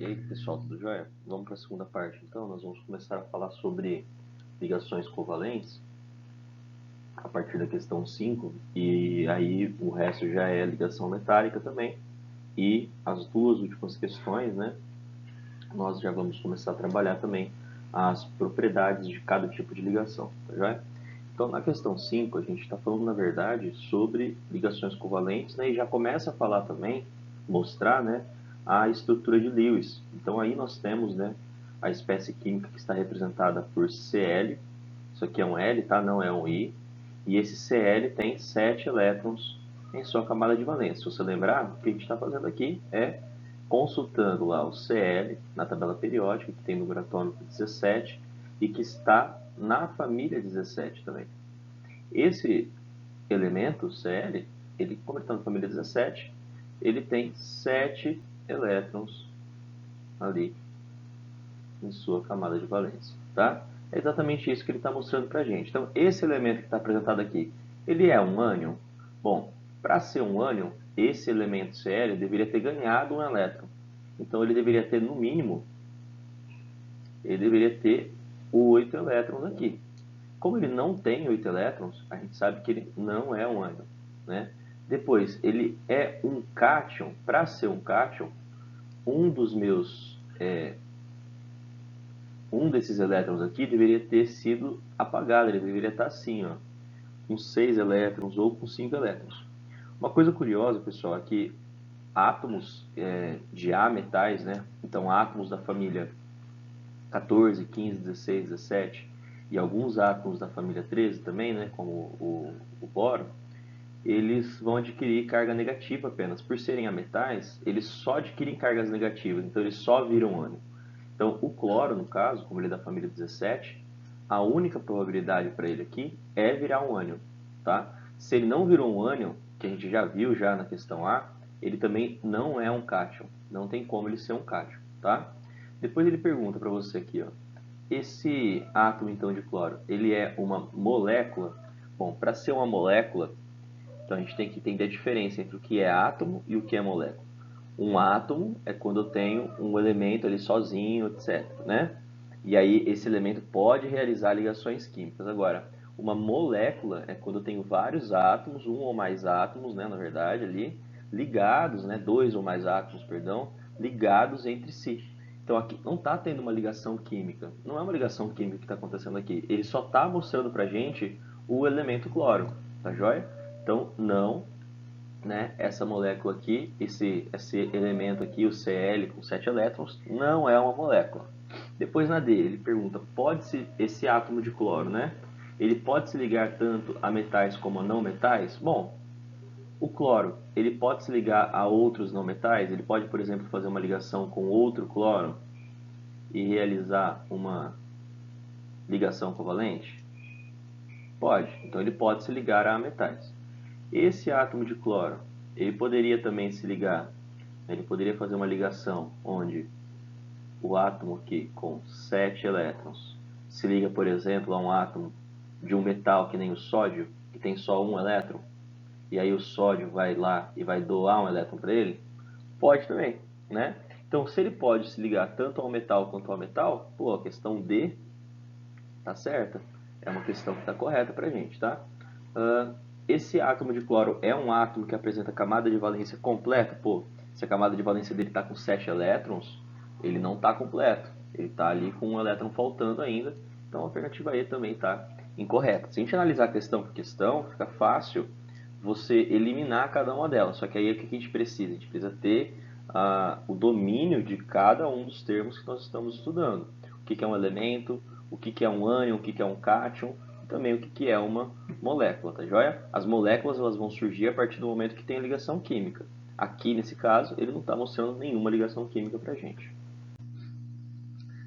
E aí, pessoal, tudo jóia? Vamos para a segunda parte, então. Nós vamos começar a falar sobre ligações covalentes a partir da questão 5, e aí o resto já é ligação metálica também. E as duas últimas questões, né, nós já vamos começar a trabalhar também as propriedades de cada tipo de ligação, tá jóia? Então, na questão 5, a gente está falando, na verdade, sobre ligações covalentes, né, e já começa a falar também, mostrar, né, a estrutura de Lewis. Então, aí nós temos, né, a espécie química que está representada por Cl, isso aqui é um L, tá? Não é um I, e esse Cl tem 7 elétrons em sua camada de valência. Se você lembrar, o que a gente está fazendo aqui é consultando lá o Cl na tabela periódica, que tem número atômico 17 e que está na família 17 também. Esse elemento, Cl, ele, como ele está na família 17, ele tem 7 elétrons ali em sua camada de valência, tá? É exatamente isso que ele está mostrando para a gente. Então, esse elemento que está apresentado aqui, ele é um ânion? Bom, para ser um ânion, esse elemento Cl deveria ter ganhado um elétron. Então, ele deveria ter, no mínimo, ele deveria ter 8 elétrons aqui. Como ele não tem 8 elétrons, a gente sabe que ele não é um ânion, né? Depois, ele é um cátion. Para ser um cátion, um desses elétrons aqui deveria ter sido apagado, ele deveria estar assim, ó, com 6 elétrons ou com 5 elétrons. Uma coisa curiosa, pessoal, é que átomos de A metais, né? Então átomos da família 14, 15, 16, 17 e alguns átomos da família 13 também, né? Como o boro, eles vão adquirir carga negativa apenas. Por serem ametais, eles só adquirem cargas negativas, então eles só viram ânion. Então, o cloro, no caso, como ele é da família 17, a única probabilidade para ele aqui é virar um ânion, tá? Se ele não virou um ânion, que a gente já viu já na questão A, ele também não é um cátion. Não tem como ele ser um cátion, tá? Depois ele pergunta para você aqui, ó, esse átomo então de cloro, ele é uma molécula? Bom, para ser uma molécula, então a gente tem que entender a diferença entre o que é átomo e o que é molécula. Um átomo é quando eu tenho um elemento ali sozinho, etc, né? E aí esse elemento pode realizar ligações químicas. Agora, uma molécula é quando eu tenho vários átomos, um ou mais átomos, né, na verdade, ali, ligados, né, dois ou mais átomos, perdão, ligados entre si. Então aqui não está tendo uma ligação química. Não é uma ligação química que está acontecendo aqui. Ele só está mostrando para a gente o elemento cloro, tá joia? Então não, né, essa molécula aqui, esse elemento aqui, o Cl com 7 elétrons, não é uma molécula. Depois na D, ele pergunta, pode-se, esse átomo de cloro, né, ele pode se ligar tanto a metais como a não metais? Bom, o cloro, ele pode se ligar a outros não metais? Ele pode, por exemplo, fazer uma ligação com outro cloro e realizar uma ligação covalente? Pode. Então ele pode se ligar a metais. Esse átomo de cloro, ele poderia também se ligar, ele poderia fazer uma ligação onde o átomo aqui com 7 elétrons se liga, por exemplo, a um átomo de um metal que nem o sódio, que tem só um elétron, e aí o sódio vai lá e vai doar um elétron para ele? Pode também, né? Então, se ele pode se ligar tanto ao metal quanto ao metal, pô, a questão D tá certa. É uma questão que está correta para a gente, tá? Esse átomo de cloro é um átomo que apresenta camada de valência completa? Pô, se a camada de valência dele está com 7 elétrons, ele não está completo. Ele está ali com um elétron faltando ainda. Então a alternativa E também está incorreta. Se a gente analisar a questão por questão, fica fácil você eliminar cada uma delas. Só que aí o que a gente precisa? A gente precisa ter o domínio de cada um dos termos que nós estamos estudando. O que é um elemento, o que é um ânion, o que é um cátion, e também o que é uma molécula, tá joia? As moléculas elas vão surgir a partir do momento que tem ligação química. Aqui, nesse caso, ele não está mostrando nenhuma ligação química para a gente.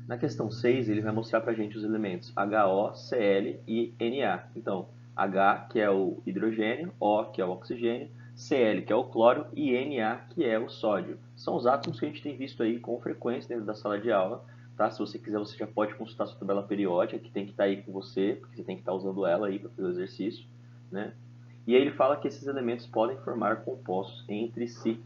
Na questão 6, ele vai mostrar para a gente os elementos HO, Cl e Na. Então, H, que é o hidrogênio, O, que é o oxigênio, Cl, que é o cloro, e Na, que é o sódio. São os átomos que a gente tem visto aí com frequência dentro da sala de aula. Tá? Se você quiser, você já pode consultar a sua tabela periódica, que tem que estar aí com você, porque você tem que estar usando ela aí para fazer o exercício, né? E aí ele fala que esses elementos podem formar compostos entre si.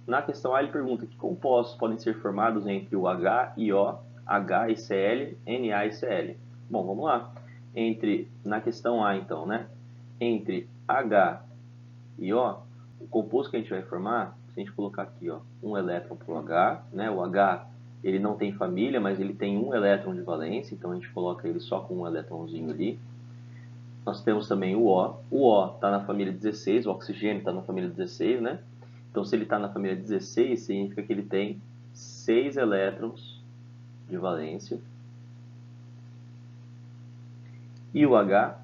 Na questão A ele pergunta que compostos podem ser formados entre o H e O, H e Cl, Na e Cl. Bom, vamos lá. Na questão A então, né? Entre H e O, o composto que a gente vai formar, se a gente colocar aqui, ó, um elétron para o H, né? O H ele não tem família, mas ele tem um elétron de valência, então a gente coloca ele só com um elétronzinho ali. Nós temos também o O. O O está na família 16, o oxigênio está na família 16, né? Então, se ele está na família 16, significa que ele tem 6 elétrons de valência. E o H,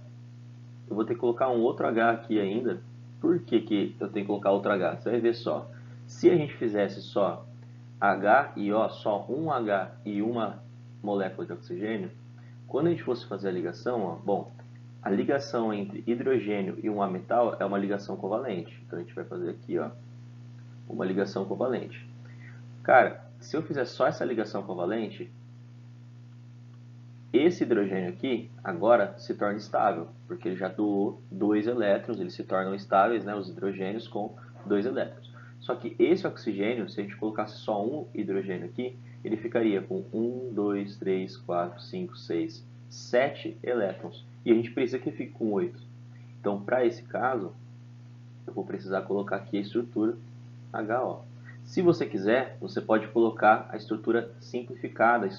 eu vou ter que colocar um outro H aqui ainda. Por que, que eu tenho que colocar outro H? Você vai ver só. Se a gente fizesse só H e O, só um H e uma molécula de oxigênio, quando a gente fosse fazer a ligação, ó, bom, a ligação entre hidrogênio e um ametal é uma ligação covalente. Então a gente vai fazer aqui, ó, uma ligação covalente. Cara, se eu fizer só essa ligação covalente, esse hidrogênio aqui agora se torna estável, porque ele já doou 2 elétrons, eles se tornam estáveis, né, os hidrogênios com 2 elétrons. Só que esse oxigênio, se a gente colocasse só um hidrogênio aqui, ele ficaria com 1, 2, 3, 4, 5, 6, 7 elétrons. E a gente precisa que fique com 8. Então, para esse caso, eu vou precisar colocar aqui a estrutura HO. Se você quiser, você pode colocar a estrutura simplificada,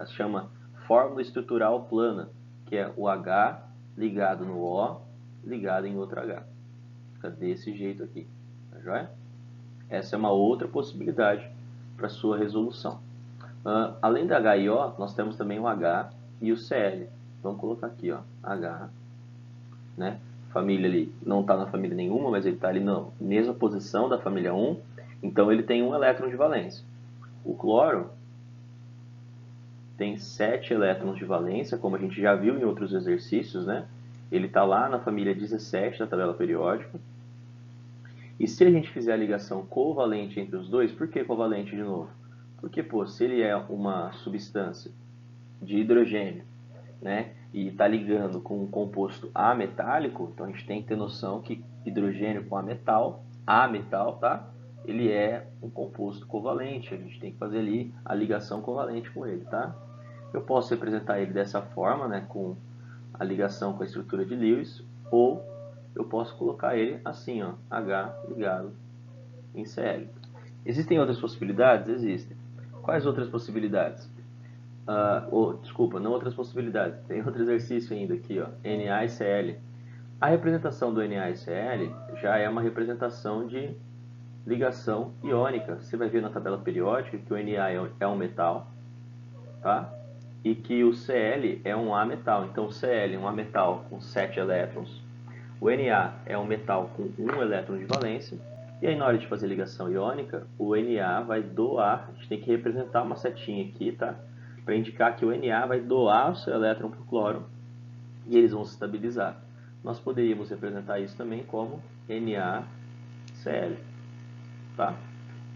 chama fórmula estrutural plana, que é o H ligado no O, ligado em outro H. Fica desse jeito aqui, tá joia? Essa é uma outra possibilidade para sua resolução. Além da H e O, nós temos também o H e o Cl. Vamos colocar aqui, ó, H, né? Família ali não está na família nenhuma, mas ele está ali na mesma posição da família 1, então ele tem um elétron de valência. O cloro tem 7 elétrons de valência, como a gente já viu em outros exercícios, né? Ele está lá na família 17 da tabela periódica. E se a gente fizer a ligação covalente entre os dois, por que covalente de novo? Porque, pô, se ele é uma substância de hidrogênio, né, e está ligando com um composto ametálico, então a gente tem que ter noção que hidrogênio com ametal, tá? Ele é um composto covalente, a gente tem que fazer ali a ligação covalente com ele, tá? Eu posso representar ele dessa forma, né, com a ligação com a estrutura de Lewis, ou eu posso colocar ele assim, ó, H ligado em Cl. Existem outras possibilidades? Existem. Quais outras possibilidades? Desculpa, não outras possibilidades. Tem outro exercício ainda aqui, ó, Na e Cl. A representação do Na e Cl já é uma representação de ligação iônica. Você vai ver na tabela periódica que o Na é um metal, tá? E que o Cl é um ametal. Então, o Cl é um ametal com 7 elétrons. O Na é um metal com 1 elétron de valência. E aí, na hora de fazer ligação iônica, o Na vai doar, a gente tem que representar uma setinha aqui, tá? Para indicar que o Na vai doar o seu elétron para o cloro e eles vão se estabilizar. Nós poderíamos representar isso também como NaCl, tá?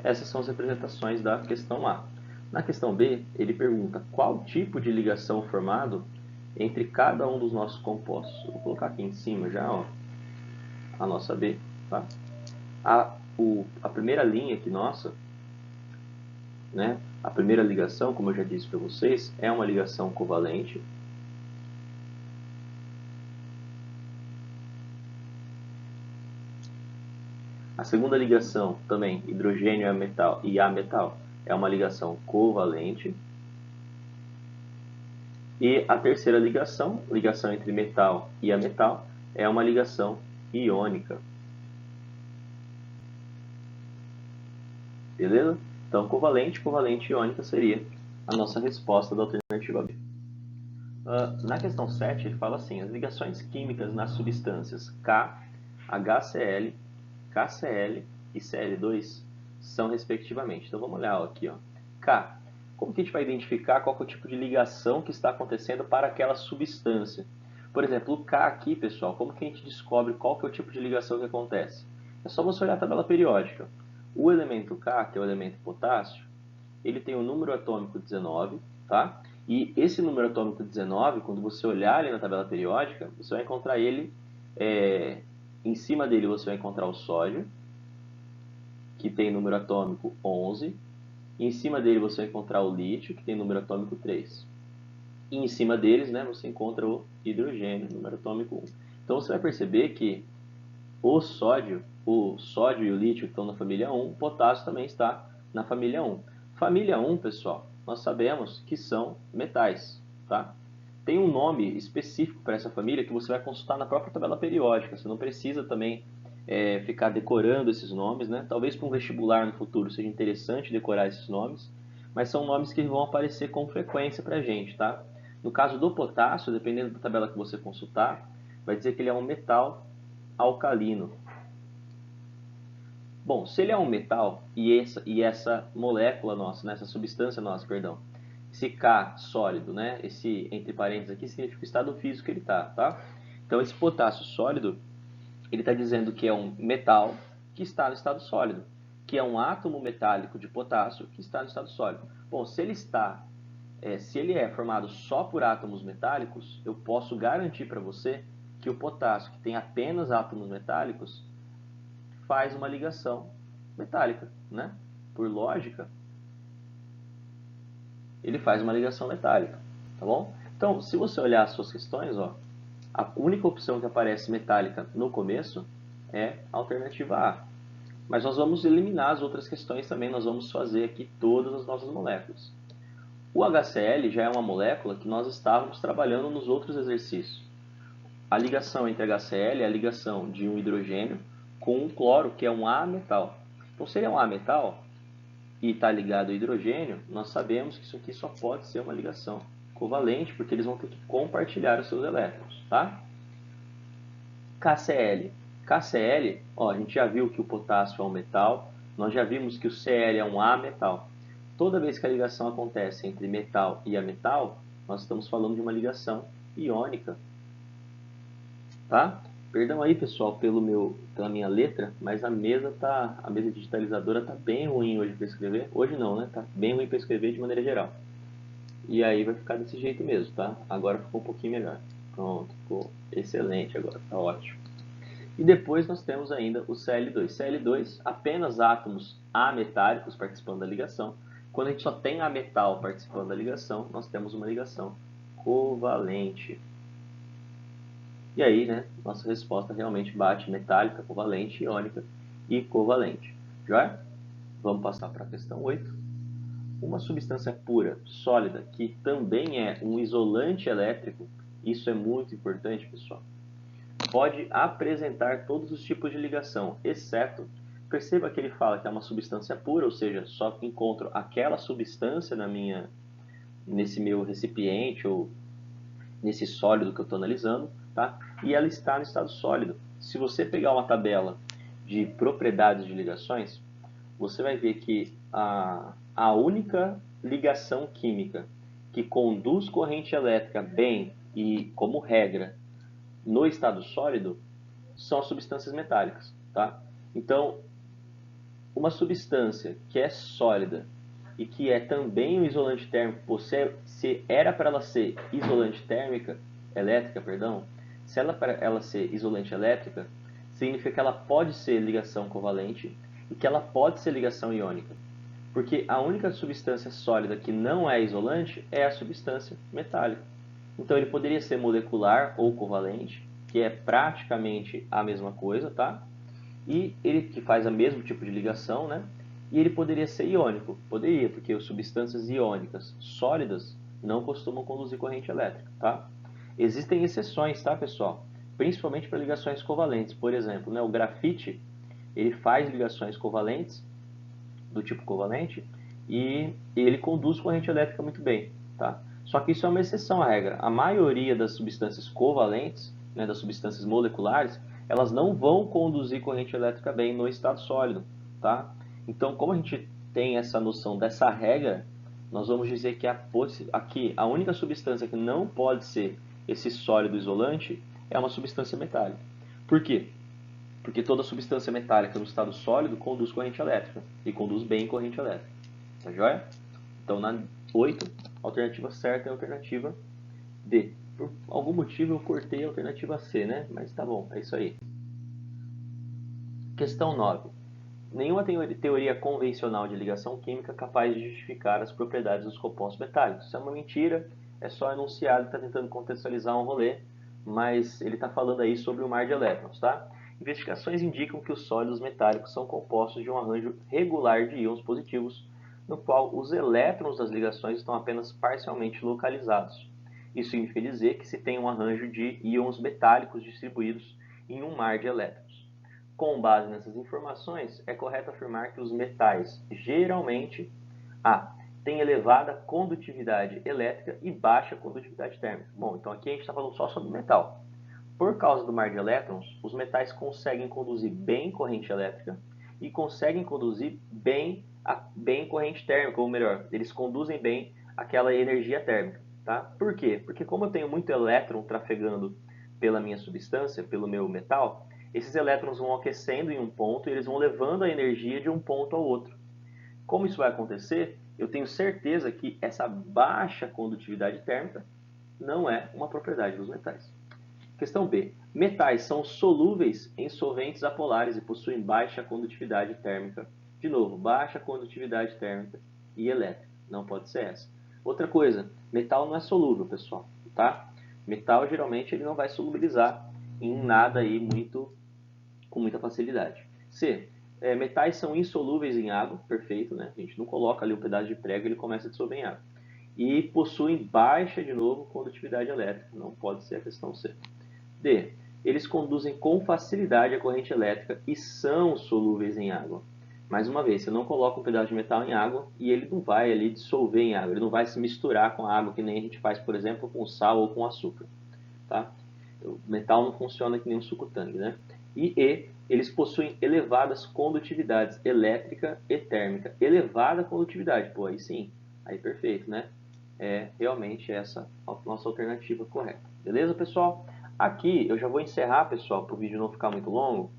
Essas são as representações da questão A. Na questão B, ele pergunta qual tipo de ligação formado entre cada um dos nossos compostos. Eu vou colocar aqui em cima já, ó, a nossa B, tá? A primeira linha aqui nossa, né? A primeira ligação, como eu já disse para vocês, é uma ligação covalente. A segunda ligação, também, hidrogênio e ametal, é uma ligação covalente. E a terceira ligação, ligação entre metal e ametal, é uma ligação iônica. Beleza? Então, covalente e iônica seria a nossa resposta da alternativa B. Na questão 7, ele fala assim, as ligações químicas nas substâncias K, HCl, KCl e Cl2 são respectivamente. Então, vamos olhar aqui, ó. K. Como que a gente vai identificar qual é o tipo de ligação que está acontecendo para aquela substância? Por exemplo, o K aqui, pessoal, como que a gente descobre qual que é o tipo de ligação que acontece? É só você olhar a tabela periódica. O elemento K, que é o elemento potássio, ele tem o número atômico 19, tá? E esse número atômico 19, quando você olhar ele na tabela periódica, você vai encontrar ele, em cima dele você vai encontrar o sódio, que tem número atômico 11. E em cima dele você vai encontrar o lítio, que tem número atômico 3. E em cima deles, né, você encontra o hidrogênio, número atômico 1. Então você vai perceber que o sódio e o lítio estão na família 1, o potássio também está na família 1. Família 1, pessoal, nós sabemos que são metais, tá? Tem um nome específico para essa família que você vai consultar na própria tabela periódica. Você não precisa também ficar decorando esses nomes, né? Talvez para um vestibular no futuro seja interessante decorar esses nomes, mas são nomes que vão aparecer com frequência para a gente, tá? No caso do potássio, dependendo da tabela que você consultar, vai dizer que ele é um metal alcalino. Bom, se ele é um metal e essa molécula nossa, né, essa substância nossa, perdão, esse K sólido, né, esse entre parênteses aqui significa o estado físico que ele está, tá? Então esse potássio sólido, ele está dizendo que é um metal que está no estado sólido, que é um átomo metálico de potássio que está no estado sólido. Bom, se ele é formado só por átomos metálicos, eu posso garantir para você que o potássio, que tem apenas átomos metálicos, faz uma ligação metálica, né? Por lógica, ele faz uma ligação metálica, tá bom? Então, se você olhar as suas questões, ó, a única opção que aparece metálica no começo é a alternativa A. Mas nós vamos eliminar as outras questões também, nós vamos fazer aqui todas as nossas moléculas. O HCl já é uma molécula que nós estávamos trabalhando nos outros exercícios. A ligação entre HCl é a ligação de um hidrogênio com um cloro, que é um A-metal. Então, se ele é um A-metal e está ligado ao hidrogênio, nós sabemos que isso aqui só pode ser uma ligação covalente, porque eles vão ter que compartilhar os seus elétrons, tá? KCl. KCl, ó, a gente já viu que o potássio é um metal, nós já vimos que o Cl é um A-metal. Toda vez que a ligação acontece entre metal e ametal, nós estamos falando de uma ligação iônica, tá? Perdão aí, pessoal, pela minha letra, mas a mesa digitalizadora tá bem ruim hoje para escrever. Hoje não, né? Tá bem ruim para escrever de maneira geral. E aí vai ficar desse jeito mesmo, tá? Agora ficou um pouquinho melhor. Pronto, ficou excelente agora, tá ótimo. E depois nós temos ainda o Cl2. Cl2, apenas átomos ametálicos participando da ligação. Quando a gente só tem ametal participando da ligação, nós temos uma ligação covalente. E aí, né, nossa resposta realmente bate metálica, covalente, iônica e covalente. Já? Vamos passar para a questão 8. Uma substância pura, sólida, que também é um isolante elétrico, isso é muito importante, pessoal, pode apresentar todos os tipos de ligação, exceto, perceba que ele fala que é uma substância pura, ou seja, só encontro aquela substância nesse meu recipiente ou nesse sólido que eu estou analisando, tá? E ela está no estado sólido. Se você pegar uma tabela de propriedades de ligações, você vai ver que a única ligação química que conduz corrente elétrica bem e como regra no estado sólido são as substâncias metálicas, tá? Então, uma substância que é sólida e que é também um isolante térmico, se era para ela ser isolante elétrica, perdão, se ela para ela ser isolante elétrica, significa que ela pode ser ligação covalente e que ela pode ser ligação iônica. Porque a única substância sólida que não é isolante é a substância metálica. Então ele poderia ser molecular ou covalente, que é praticamente a mesma coisa, tá? E ele que faz o mesmo tipo de ligação, né? E ele poderia ser iônico. Poderia, porque as substâncias iônicas sólidas não costumam conduzir corrente elétrica, tá? Existem exceções, tá, pessoal? Principalmente para ligações covalentes. Por exemplo, né, o grafite, ele faz ligações covalentes, do tipo covalente, e ele conduz corrente elétrica muito bem, tá? Só que isso é uma exceção à regra. A maioria das substâncias covalentes, né, das substâncias moleculares, elas não vão conduzir corrente elétrica bem no estado sólido, tá? Então, como a gente tem essa noção dessa regra, nós vamos dizer que aqui a única substância que não pode ser esse sólido isolante é uma substância metálica. Por quê? Porque toda substância metálica no estado sólido conduz corrente elétrica e conduz bem corrente elétrica. Tá joia? Então, na 8, a alternativa certa é a alternativa D. Por algum motivo eu cortei a alternativa C, né? Mas tá bom, é isso aí. Questão 9. Nenhuma teoria convencional de ligação química é capaz de justificar as propriedades dos compostos metálicos. Isso é uma mentira, é só enunciado, está tentando contextualizar um rolê, mas ele está falando aí sobre o mar de elétrons, tá? Investigações indicam que os sólidos metálicos são compostos de um arranjo regular de íons positivos, no qual os elétrons das ligações estão apenas parcialmente localizados. Isso significa dizer que se tem um arranjo de íons metálicos distribuídos em um mar de elétrons. Com base nessas informações, é correto afirmar que os metais geralmente têm elevada condutividade elétrica e baixa condutividade térmica. Bom, então aqui a gente está falando só sobre metal. Por causa do mar de elétrons, os metais conseguem conduzir bem corrente elétrica e conseguem conduzir bem corrente térmica, ou melhor, eles conduzem bem aquela energia térmica. Tá? Por quê? Porque como eu tenho muito elétron trafegando pela minha substância, pelo meu metal, esses elétrons vão aquecendo em um ponto e eles vão levando a energia de um ponto ao outro. Como isso vai acontecer? Eu tenho certeza que essa baixa condutividade térmica não é uma propriedade dos metais. Questão B. Metais são solúveis em solventes apolares e possuem baixa condutividade térmica. De novo, baixa condutividade térmica e elétrica. Não pode ser essa. Outra coisa, metal não é solúvel, pessoal, tá? Metal geralmente ele não vai solubilizar em nada aí com muita facilidade. C. Metais são insolúveis em água, perfeito, né? A gente não coloca ali um pedaço de prego e ele começa a dissolver em água. E possuem baixa, de novo, condutividade elétrica. Não pode ser a questão C. D. Eles conduzem com facilidade a corrente elétrica e são solúveis em água. Mais uma vez, você não coloca um pedaço de metal em água e ele não vai ali dissolver em água, ele não vai se misturar com a água que nem a gente faz, por exemplo, com sal ou com açúcar. Tá? O metal não funciona que nem um suco-tangue, né? E, eles possuem elevadas condutividades elétrica e térmica. Elevada condutividade, pô, aí sim, aí perfeito, né? É realmente essa a nossa alternativa correta. Beleza, pessoal? Aqui eu já vou encerrar, pessoal, para o vídeo não ficar muito longo.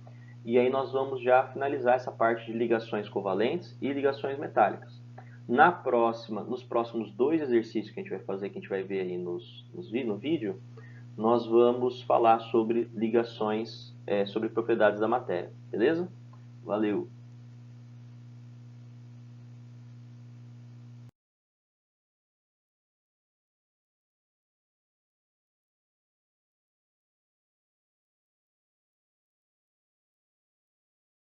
E aí nós vamos já finalizar essa parte de ligações covalentes e ligações metálicas. Nos próximos 2 exercícios que a gente vai fazer, que a gente vai ver aí no vídeo, nós vamos falar sobre ligações, sobre propriedades da matéria, beleza? Valeu!